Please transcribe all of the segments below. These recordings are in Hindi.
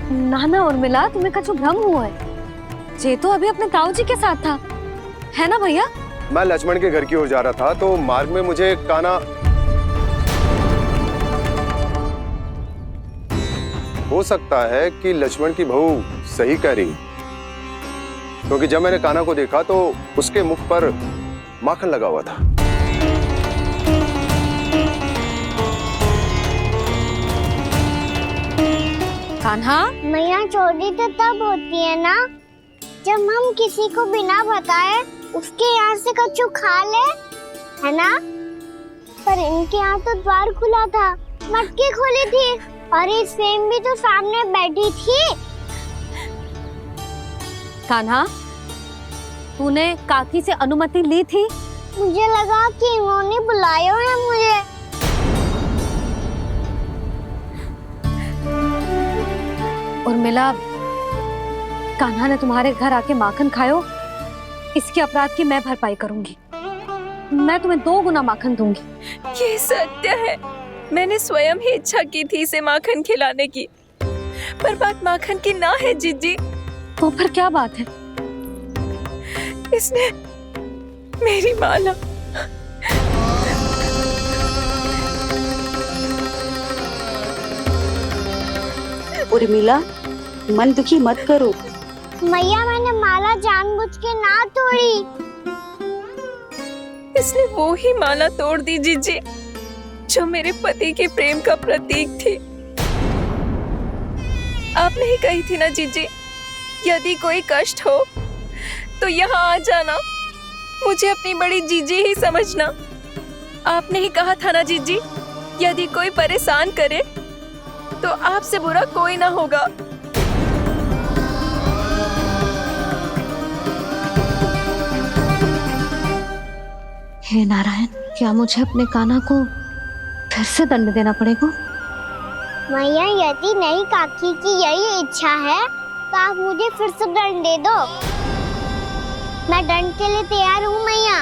नाना उर्मिला, तुम्हें कछु भ्रम हुआ है। जे तो अभी अपने ताऊ जी के साथ था, है ना भैया? मैं लक्ष्मण के घर की ओर जा रहा था तो मार्ग में मुझे कान्हा। हो सकता है कि लक्ष्मण की बहू सही कह रही, क्योंकि जब मैंने कान्हा को देखा तो उसके मुख पर माखन लगा हुआ था। कान्हा, मैया चोरी तो तब होती है ना जब हम किसी को बिना बताए उसके यहाँ से कछु खा ले, है ना? पर इनके यहाँ तो द्वार खुला था, मटकी खुली थी और इस फेम भी तो सामने बैठी थी। कान्हा, तूने काकी से अनुमति ली थी? मुझे लगा कि इन्होंने बुलाया है मुझे। उर्मिला, कान्हा ने तुम्हारे घर आके माखन खायो, इसके अपराध की मैं भरपाई करूंगी। मैं तुम्हें 2 गुना माखन दूंगी। ये सत्य है, मैंने स्वयं ही इच्छा की थी इसे माखन खिलाने की, पर बात माखन की ना है जीजी। तो फिर क्या बात है? इसने मेरी माला। उर्मिला, मन दुखी मत करो। मैया, मैंने माला जानबूझ के ना तोड़ी। इसने वो ही माला तोड़ दी जीजी जो मेरे पति के प्रेम का प्रतीक थी। आपने ही कही थी ना जीजी, यदि कोई कष्ट हो तो यहाँ आ जाना, मुझे अपनी बड़ी जीजी ही समझना। आपने ही कहा था ना जीजी, यदि कोई परेशान करे तो आपसे बुरा कोई ना होगा। हे नारायण, क्या मुझे अपने कान्हा को फिर से दंड देना पड़ेगा? मैया, यदि नहीं काकी की यही इच्छा है तो आप मुझे फिर से दंड दे दो। मैं दंड के लिए तैयार हूँ मैया।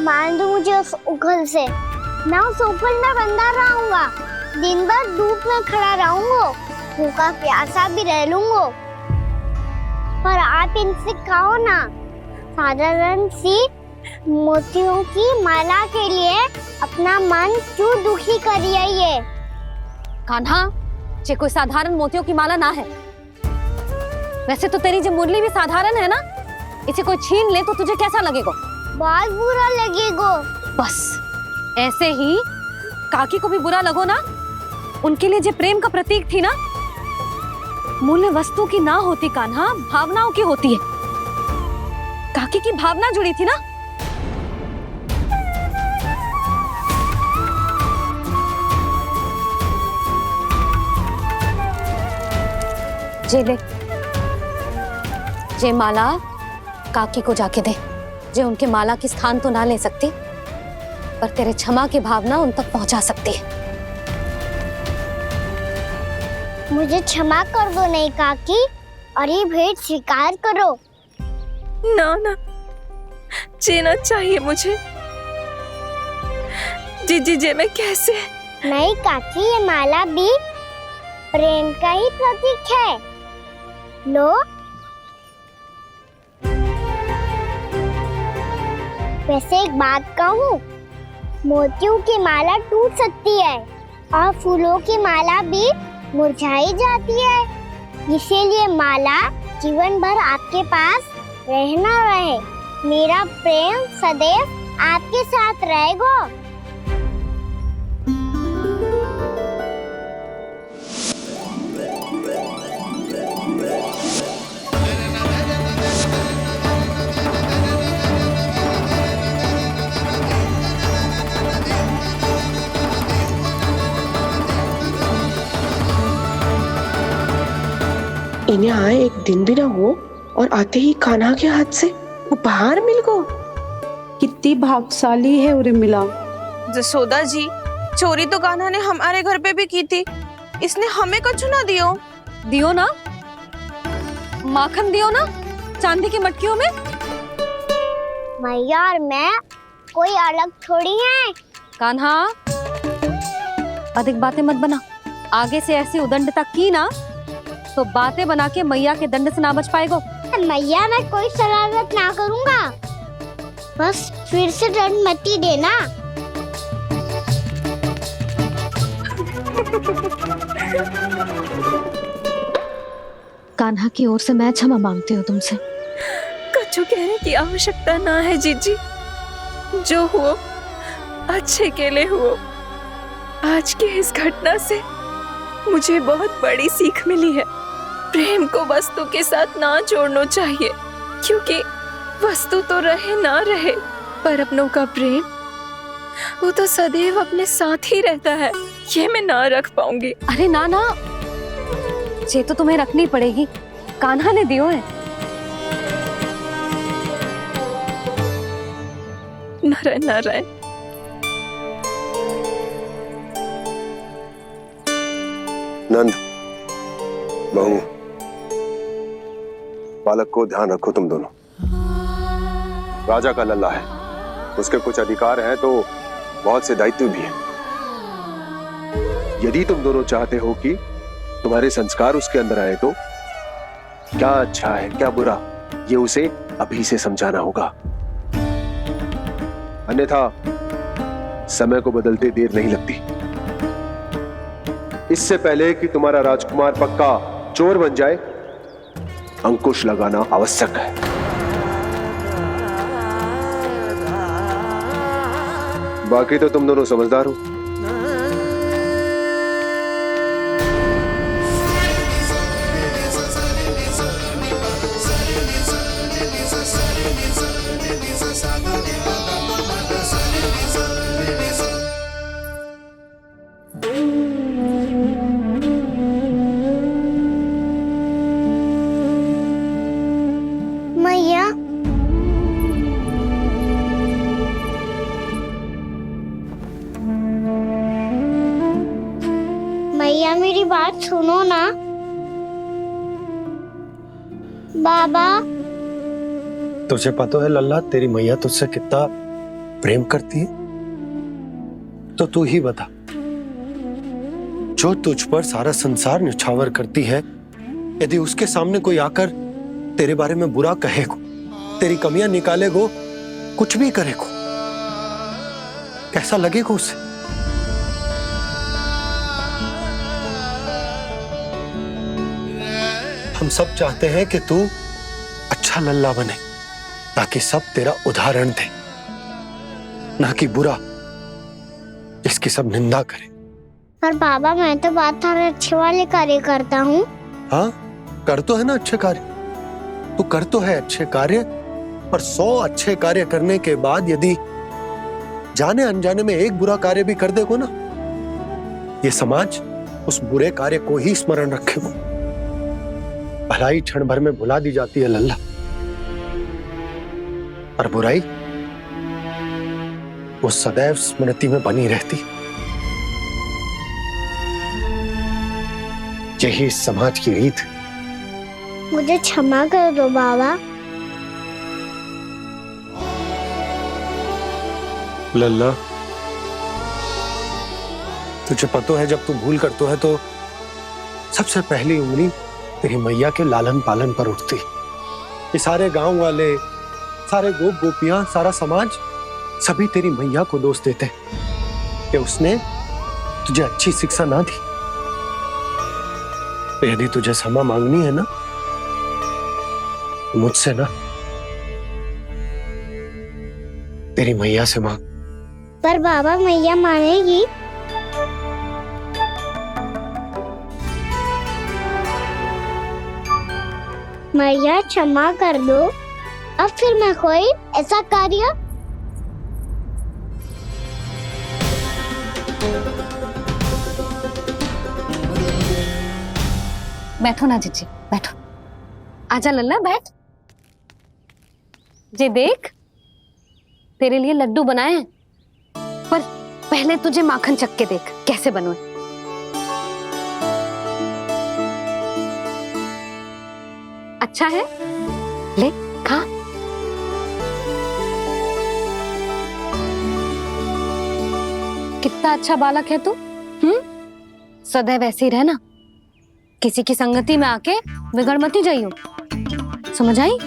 मान दो मुझे उस उखल से, मैं उस उखल में बंधा रहूंगा, दिन भर धूप में खड़ा रहूंगा, भूखा प्यासा भी रह लूंगा। पर आप इनसे कहो ना, साधारण सी मोतियों की माला के लिए अपना मन क्यों दुखी करिए ये? कान्हा, ये कोई साधारण मोतियों की माला ना है। वैसे तो तेरी जो मुरली भी साधारण है ना, इसे कोई छीन ले तो तुझे कैसा लगेगा? बहुत बुरा लगेगा। बस ऐसे ही काकी को भी बुरा लगो ना। उनके लिए जो प्रेम का प्रतीक थी ना, मूल्य वस्तु की ना होती कान्हा, भावनाओं की होती है। काकी की भावना जुड़ी थी ना। जे ले, जे माला काकी को जाके दे। जे उनके माला की स्थान तो ना ले सकती, पर तेरे क्षमा की भावना उन तक पहुंचा सकती है। मुझे क्षमा कर दो नहीं काकी, और ये भेंट स्वीकार करो। ना ना, जीना चाहिए मुझे। जीजी जे मैं कैसे? नहीं काकी, ये माला भी प्रेम का ही प्रतीक है। लो। वैसे एक बात कहूँ, मोतियों की माला टूट सकती है और फूलों की माला भी मुरझाई जाती है। इसीलिए माला जीवन भर आपके पास रहना रहे। मेरा प्रेम सदैव आपके साथ रहेगा। इन्हें आए एक दिन भी ना हो और आते ही कान्हा के हाथ से उपहार मिल गो। कितनी भाग्यशाली है उर्मिला। जसोदा जी, चोरी तो कान्हा ने हमारे घर पे भी की थी, इसने हमें कछु ना दियो। दियो ना, माखन दियो ना, चांदी की मटकियों में। मैया और मैं कोई अलग थोड़ी है। कान्हा, अधिक बातें मत बना। आगे से ऐसी उदंडता की ना तो बातें बना के मैया के दंड से ना बच पाएगो। मैया मैं कोई शरारत ना करूंगा, बस फिर से दंड मत ही देना। कान्हा की ओर से मैं क्षमा मांगती हूँ तुमसे। कछु कहने की आवश्यकता ना है जीजी, जो हुआ अच्छे के लिए हुआ। आज की इस घटना से मुझे बहुत बड़ी सीख मिली है। प्रेम को वस्तु के साथ ना जोड़ना चाहिए, क्योंकि वस्तु तो रहे ना रहे, पर अपनों का प्रेम वो तो सदैव अपने साथ ही रहता है। ये मैं ना रख पाऊंगी। अरे ना ना, ये तो तुम्हें रखनी पड़ेगी, कान्हा ने दियो है। नारायण नारायण। नंद, बहू, बालक को ध्यान रखो तुम दोनों। राजा का लल्ला है, उसके कुछ अधिकार हैं तो बहुत से दायित्व भी हैं। यदि तुम दोनों चाहते हो कि तुम्हारे संस्कार उसके अंदर आए तो क्या अच्छा है क्या बुरा, ये उसे अभी से समझाना होगा। अन्यथा समय को बदलते देर नहीं लगती। इससे पहले कि तुम्हारा राजकुमार पक्का चोर बन जाए, अंकुश लगाना आवश्यक है। बाकी तो तुम दोनों समझदार हो। मैया मैया मेरी बात सुनो ना। बाबा तुझे पता है लल्ला, तेरी मैया तुझसे कितना प्रेम करती है, तो तू ही बता। जो तुझ पर सारा संसार निछावर करती है, यदि उसके सामने कोई आकर तेरे बारे में बुरा कहेगो, तेरी कमियां निकालेगो, कुछ भी करेगो, कैसा लगेगा उसे? हम सब चाहते हैं कि तू अच्छा लल्ला बने, ताकि सब तेरा उदाहरण दे, ना कि बुरा जिसकी सब निंदा करे। पर बाबा मैं तो बात हर अच्छे वाले कार्य करता हूँ। हाँ, कर तो है ना अच्छे कार्य, तू कर तो है अच्छे कार्य, पर 100 अच्छे कार्य करने के बाद यदि जाने अनजाने में एक बुरा कार्य भी कर देगो ना, ये समाज उस बुरे कार्य को ही स्मरण रखेगो। भलाई क्षण भर में भुला दी जाती है लल्ला, और बुराई वो सदैव स्मृति में बनी रहती। यही इस समाज की रीत है। मुझे क्षमा कर दो बाबा। लल्ला, तुझे पता है जब तू भूल करतो है तो सबसे पहली उंगली तेरी मैया के लालन पालन पर उठती। ये सारे गांव वाले, सारे गोप गोपियां, सारा समाज सभी तेरी मैया को दोष देते कि उसने तुझे अच्छी शिक्षा ना दी। तो यदि तुझे क्षमा मांगनी है ना, मुझसे ना, तेरी मैया से मांग। पर बाबा मैया मानेगी? मैया क्षमा कर दो, अब फिर मैं कोई ऐसा कार्य। बैठो ना जीजी, बैठो। आजा लल्ला, बैठ। जे देख, तेरे लिए लड्डू बनाए हैं, पर पहले तुझे माखन चख के देख कैसे बनो। अच्छा है, ले खा। कितना अच्छा बालक है तू, सदैव ऐसे ही रहना, किसी की संगति में आके बिगड़ मत जाइयो, समझ आई?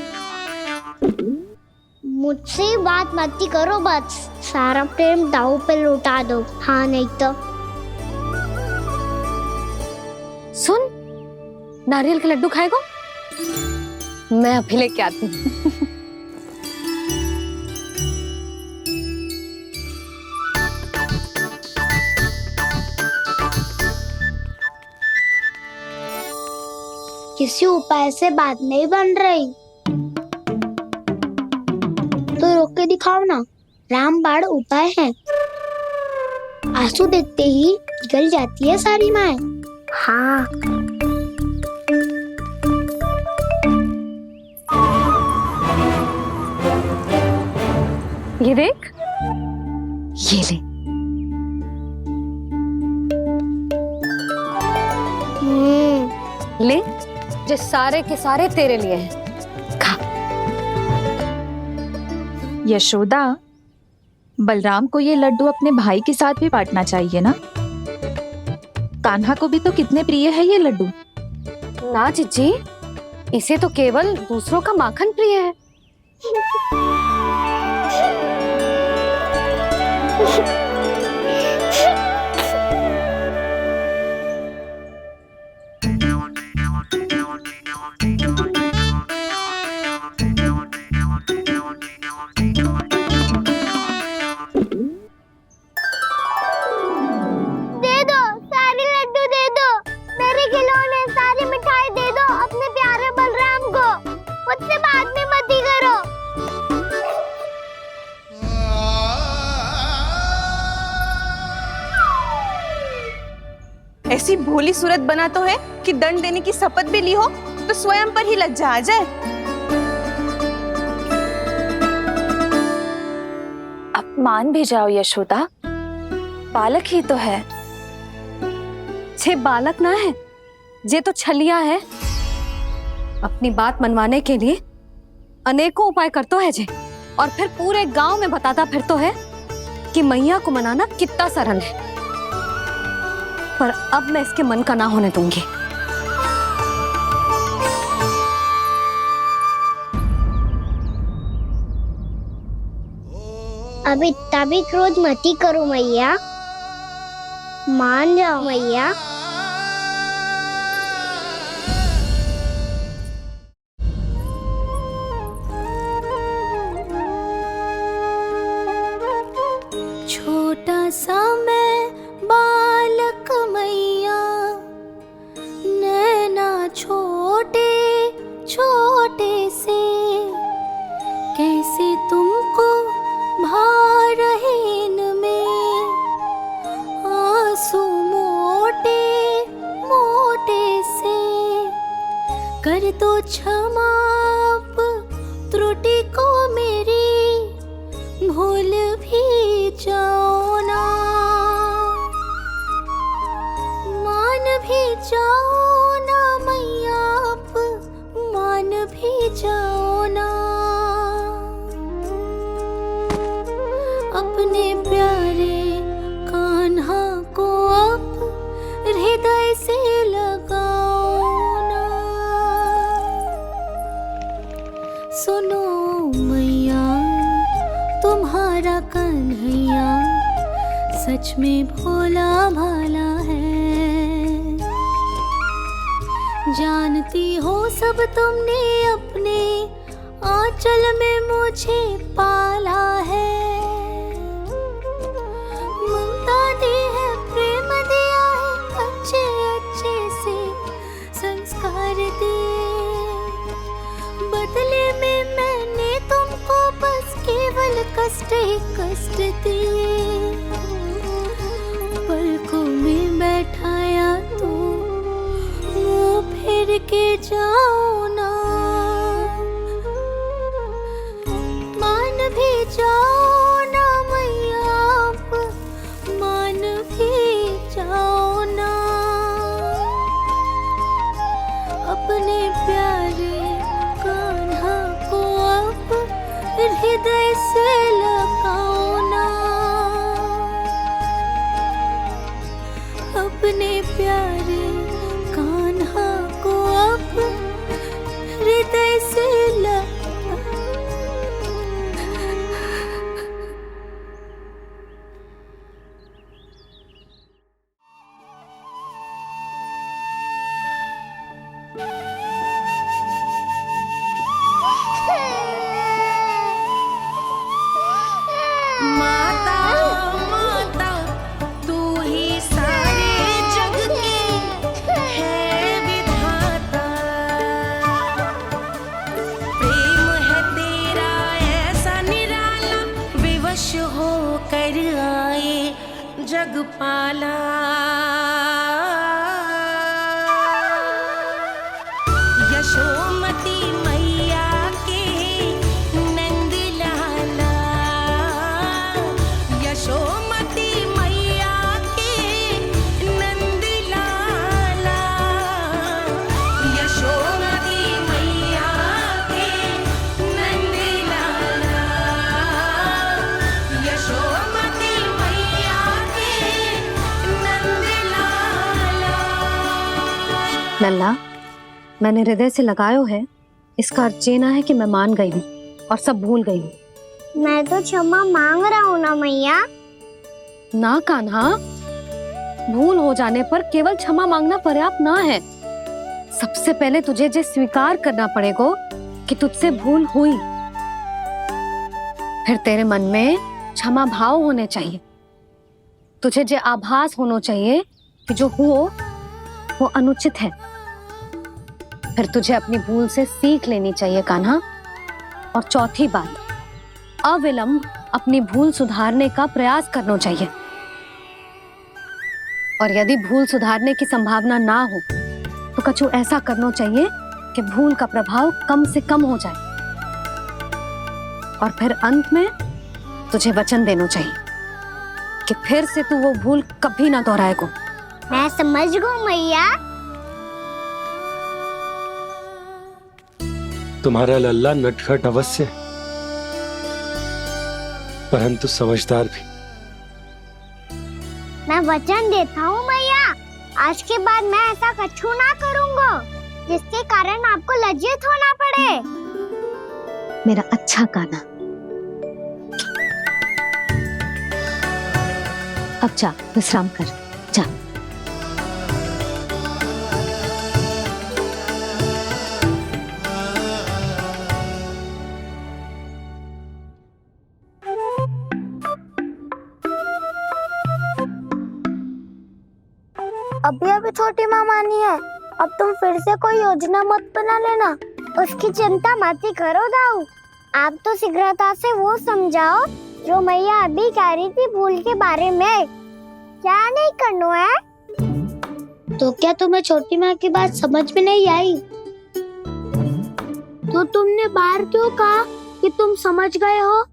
मुझसे बात मत ही करो, बस सारा प्रेम दाव पे लौटा दो। हाँ नहीं तो सुन, नारियल के लड्डू खाएगा? मैं अभी लेके आती हूँ। किसी उपाय से बात नहीं बन रही तो रोक के दिखाओ ना। रामबाण उपाय है, आंसू देखते ही जल जाती है सारी माए। हाँ ये देख, ये ले। ले, जो सारे के सारे तेरे लिए हैं, खा। यशोदा, बलराम को ये लड्डू अपने भाई के साथ भी बांटना चाहिए ना। कान्हा को भी तो कितने प्रिय है ये लड्डू। ना जीजी, इसे तो केवल दूसरों का माखन प्रिय है। दे दो, सारे लड्डू दे दो, मेरे खिलौने, सारी मिठाई दे दो अपने प्यारे बलराम को। मुझसे बात भी मत ही करो। ऐसी भोली सूरत बना तो है कि दंड देने की शपथ भी ली हो तो स्वयं पर ही लज्जा आ जाए। अब मान भी जाओ यशोदा, बालक ही तो है। छे बालक ना है, जे तो छलिया है। अपनी बात मनवाने के लिए अनेकों उपाय करतो है जे, और फिर पूरे गांव में बताता फिरतो है कि मैया को मनाना कितना सरल है। पर अब मैं इसके मन का ना होने दूंगी। अब इतना भी क्रोध मत ही करो मैया, मान जाओ मैया। छोटा सा मैं बालक मैया, नैना छोटे छोटे से, कैसे तुमको भा रहे इनमें आंसू मोटे मोटे से। कर दो क्षमा त्रुटि को मेरी, भूल भी जाओ ना, मान भी जाओ ना मैया, आप मान भी जाओ ना। अपने प्यारे कान्हा को अब हृदय से लगाओ ना। सुनो मैया, तुम्हारा कन्हैया सच में भोला भाला है। जानती हो सब तुमने अपने आंचल में मुझे पाला है। ममता दी है, प्रेम दिया है, अच्छे अच्छे से संस्कार दिए। बदले में मैंने तुमको बस केवल कष्ट ही कष्ट दिए। पलकों में बैठाया तो मुंह फेर के जाओ ना, मान भी जाओ ना मैया, आप मान भी जाओ ना। अपने प्यारे कान्हा को अब हृदय से लगाओ ना। अपने प्यारे यशोमती मैया के नंद लाला, यशोमती मैया के नंद लाला, यशोमती मैया के नंद लाला, यशोमती मैया के नंद लाला। लल्ला, मैंने हृदय से लगायो है, इसका अर्थ ये ना है कि मैं मान गई हूँ और सब भूल गई हूँ। मैं तो क्षमा मांग रहा हूँ ना मैया। ना कान्हा, भूल हो जाने पर केवल क्षमा मांगना पर्याप्त ना है। सबसे पहले तुझे ये स्वीकार करना पड़ेगा कि तुझसे भूल हुई। फिर तेरे मन में क्षमा भाव होने चाहिए। तुझे ये आभास होना चाहिए कि जो हुआ वो अनुचित है। फिर तुझे अपनी भूल से सीख लेनी चाहिए कान्हा। और चौथी बात, अविलंब अपनी भूल सुधारने का प्रयास करना चाहिए। और यदि भूल सुधारने की संभावना ना हो तो कछु ऐसा करना चाहिए कि भूल का प्रभाव कम से कम हो जाए। और फिर अंत में तुझे वचन देना चाहिए कि फिर से तू वो भूल कभी ना दोहराएगा। मैं समझ गई मैया। तुम्हारा लल्ला नटखट अवश्य है, परंतु समझदार भी। मैं वचन देता हूँ मैया, आज के बाद मैं ऐसा कछु ना करूँगा जिसके कारण आपको लज्जित होना पड़े। मेरा अच्छा कान्हा, अब जा विश्राम कर, जा। अभी अभी छोटी माँ मानी है, अब तुम फिर से कोई योजना मत बना लेना। उसकी चिंता मत ही करो दाऊ। आप तो शीघ्रता से वो समझाओ जो मैया अभी कह रही थी भूल के बारे में। क्या नहीं करना है? तो क्या तुम्हें छोटी माँ की बात समझ में नहीं आई? तो तुमने बाहर क्यों कहा कि तुम समझ गए हो?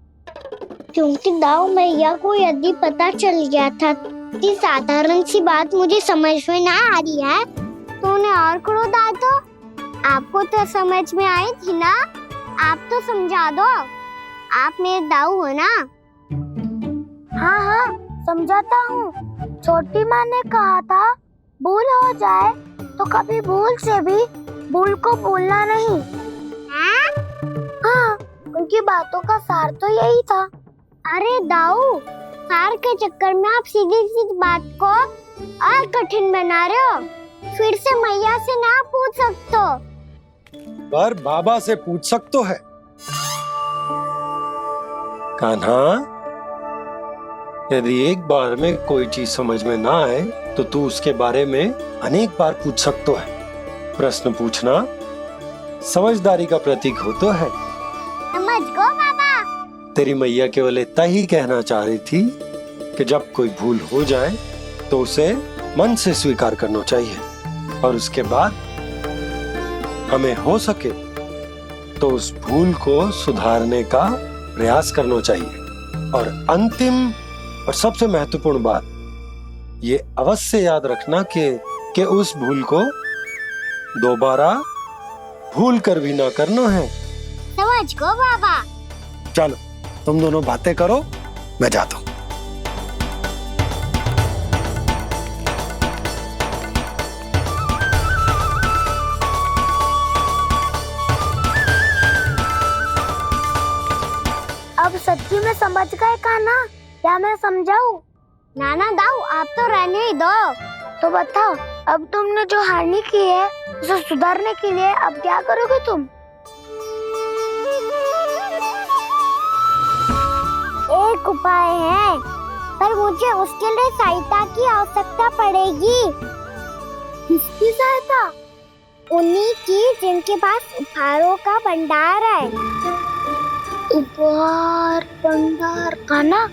क्योंकि दाऊ मैया को यदि पता चल गया था कि साधारण सी बात मुझे समझ में ना आ रही है तो उन्हें और क्रोध आया। तो आपको तो समझ में आई थी ना, आप तो समझा दो। आप मेरे दाऊ हो ना। हाँ हाँ समझाता हूँ। छोटी माँ ने कहा था भूल हो जाए तो कभी भूल से भी भूल को भूलना नहीं। हाँ उनकी बातों का सार तो यही था। अरे दाऊ, सार के चक्कर में आप सीधी सीधी बात को और कठिन बना रहे हो। फिर से मैया से ना पूछ सकते हो, पर बाबा से पूछ सकते है। कान्हा, यदि एक बार में कोई चीज समझ में ना आए तो तू उसके बारे में अनेक बार पूछ सकते है। प्रश्न पूछना समझदारी का प्रतीक होता है। समझ गो बाबा। तेरी मैया केवल इतना ही कहना चाह रही थी कि जब कोई भूल हो जाए तो उसे मन से स्वीकार करना चाहिए और उसके बाद हमें हो सके तो उस भूल को सुधारने का प्रयास करना चाहिए। और अंतिम और सबसे महत्वपूर्ण बात ये अवश्य याद रखना कि उस भूल को दोबारा भूल कर भी ना करना है। समझ गो बाबा। चलो तुम दोनों बातें करो, मैं जाता हूँ। अब सच्ची में समझ गए कान्हा? क्या मैं समझाऊं? नाना दाऊ, आप तो रहने ही दो। तो बताओ, अब तुमने जो हानि की है उसे सुधारने के लिए अब क्या करोगे तुम? एक उपाय है, पर मुझे उसके लिए सहायता की आवश्यकता पड़ेगी। किसकी सहायता? उन्हीं की जिनके पास उपहारों का भंडार है। उपहार भंडार कान्हा,